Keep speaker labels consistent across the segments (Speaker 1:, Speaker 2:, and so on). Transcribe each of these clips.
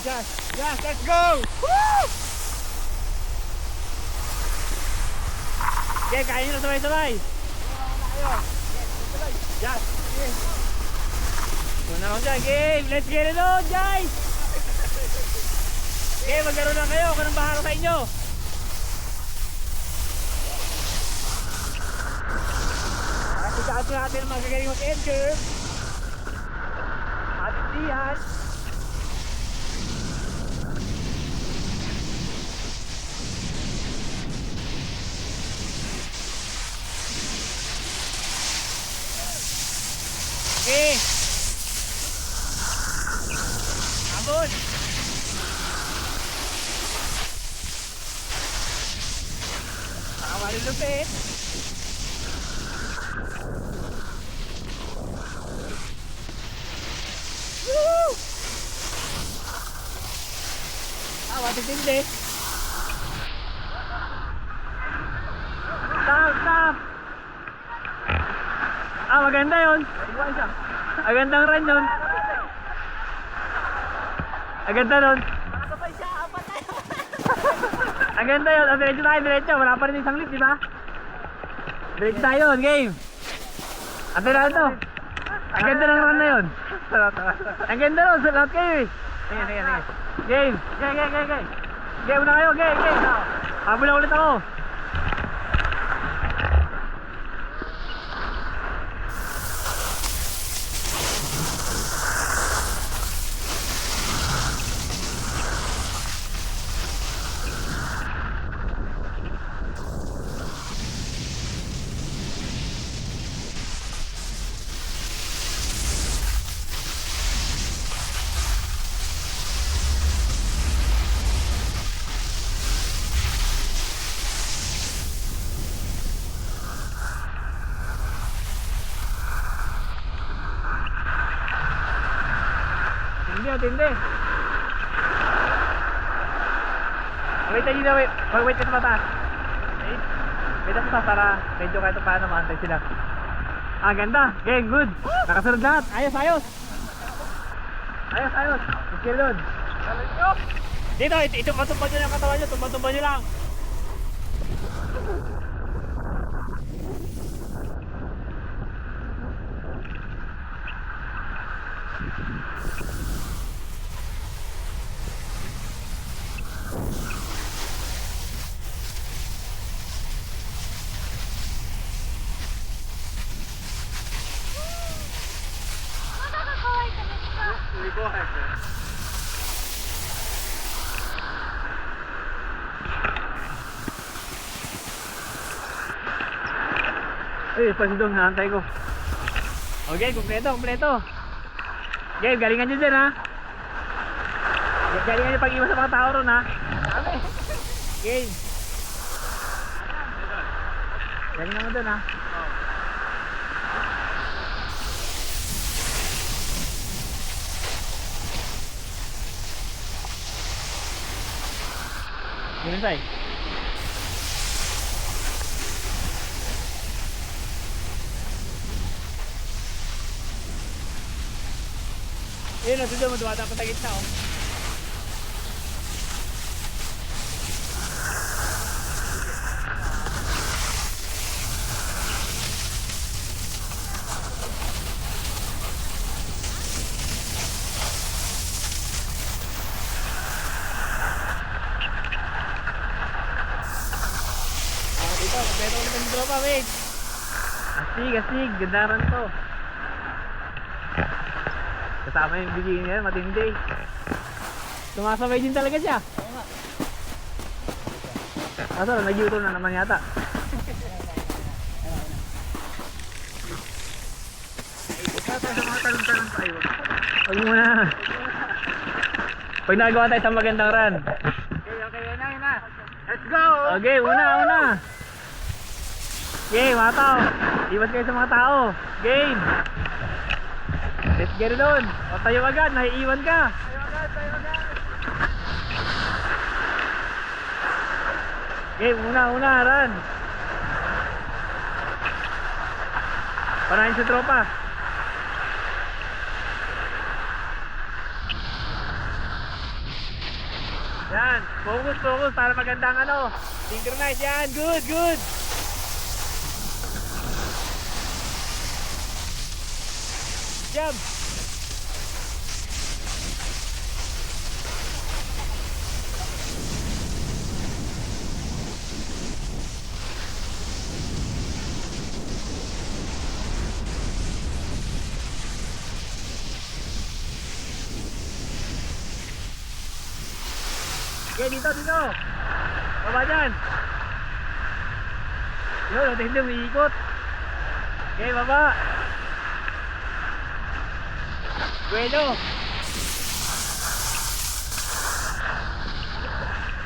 Speaker 1: Gas! Gas! Let's go! Woo! Okay, kaya nyo na sabay-sabay. Gas! Una ako dyan, game! Let's get it on, guys! Okay, maglaro na kayo. Kung anong bahala sa inyo. At natin ang magagaling mag-end curve. At diyan. Okay. Abot. Nakawali lupit. Woo! Matitindi. Stop! Maganda yun. Magandang run yun. Maganda nun. Ang ganda yun. Diretso tayo, diretso. Wala pa rin isang lift, diba? Diretso tayo, game. Ate na ito. Ang ganda ng run na yun. Ang ganda nun, sa lahat kayo eh. Sige. Game. Game na kayo, game. Habula ulit ako. Tindi. Wait ka sa mata. Wait ka sa mata para medyo kahit paano maantay sila. Ganda. Okay, good. Nakasunod lahat. Ayos. Okay, doon. Dito, itumpad nyo yung katawan nyo. Tumpad nyo lang. Go ahead, man. Pasidong, nahantay ko. Okay, kompleto. Okay, galingan nyo dyan ha. Galingan nyo pag-iwas sa mga tao ron ha. Okay. Galingan mo dun ha. Ganun tayo. Ayun, nandun mo dumatapos sa gitna oh. Kompleto ulit ang tropa, wait. Astig, gandaran to. Kasama yung bigay niya, matindi. Sumasabay din talaga siya. Kaso, nag-U-turn na naman yata. Sa mga talong-talong tayo. Huwag muna. Pag nagawa tayo sa magandang run. Okay, una. Let's go! Okay, una. Okay, mga tao. Iwas kayo sa mga tao. Game. Let's get it on. O tayo agad, naiiwan ka. Tayo agad. Game, una, run. Panahin sa tropa. Yan, focus, focus para magandang ano. Synchronize yan, good, good. Jump. Okay, dito, dito. Baba dyan. Yun, natin hindi umiikot. Okay, baba. Bueno.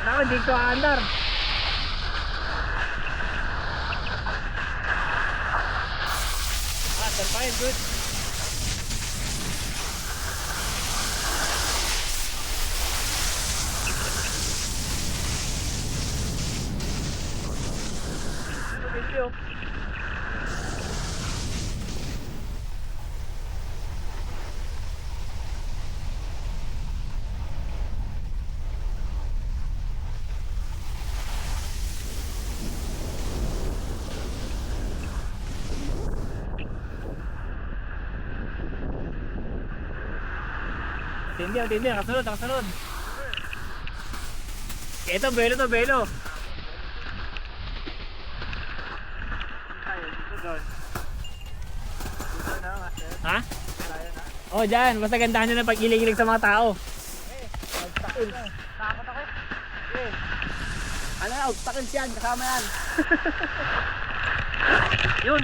Speaker 1: Ako, hindi ko aandar. Fine, good. Thank you. Tindi, nakasunod, nakasunod. Ito, belo to, belo. Ha? Oh, dyan. Basta gandahan nyo ng pag-ilig-ilig sa mga tao.
Speaker 2: Takot ako. Ano na, obstacles yan, kasama yan.
Speaker 1: Yun.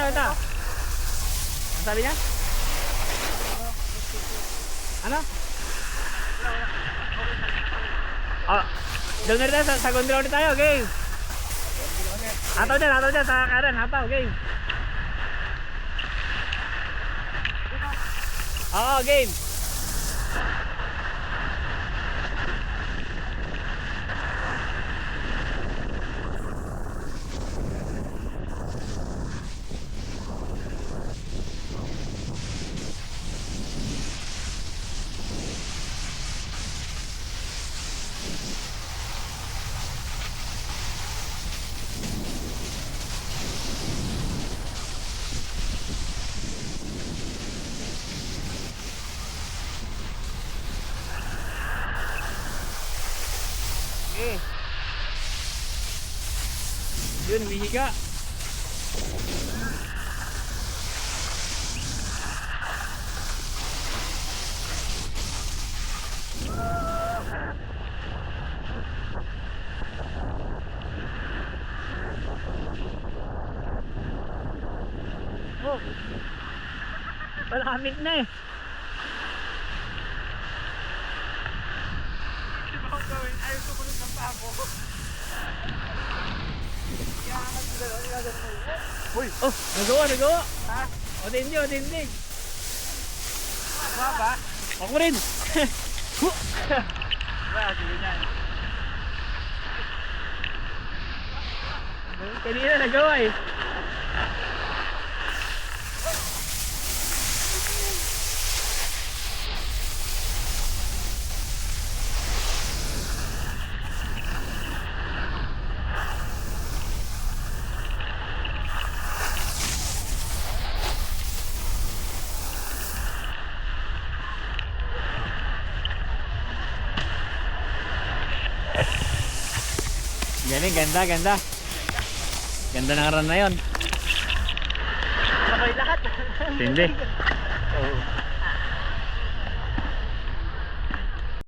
Speaker 1: Ito. Ang sabi niya? Ano? Oh, doon na rin sa gondra ulit tayo, game. Hataw dyan, sa kanan, hataw, game. Oo, game. Okay. Yun, humihiga. Oh, malamig na eh.
Speaker 2: Ayaw sumunod ng pako.
Speaker 1: Uy, oh, nagawa.
Speaker 2: Ha?
Speaker 1: O tindi.
Speaker 2: Mga ba?
Speaker 1: Ako rin.
Speaker 2: Sige yan.
Speaker 1: Kanina nagawa eh. Galing, ganda, ganda. Ganda ng run na yun.
Speaker 2: Sabay lahat.
Speaker 1: Hindi.
Speaker 2: Oo.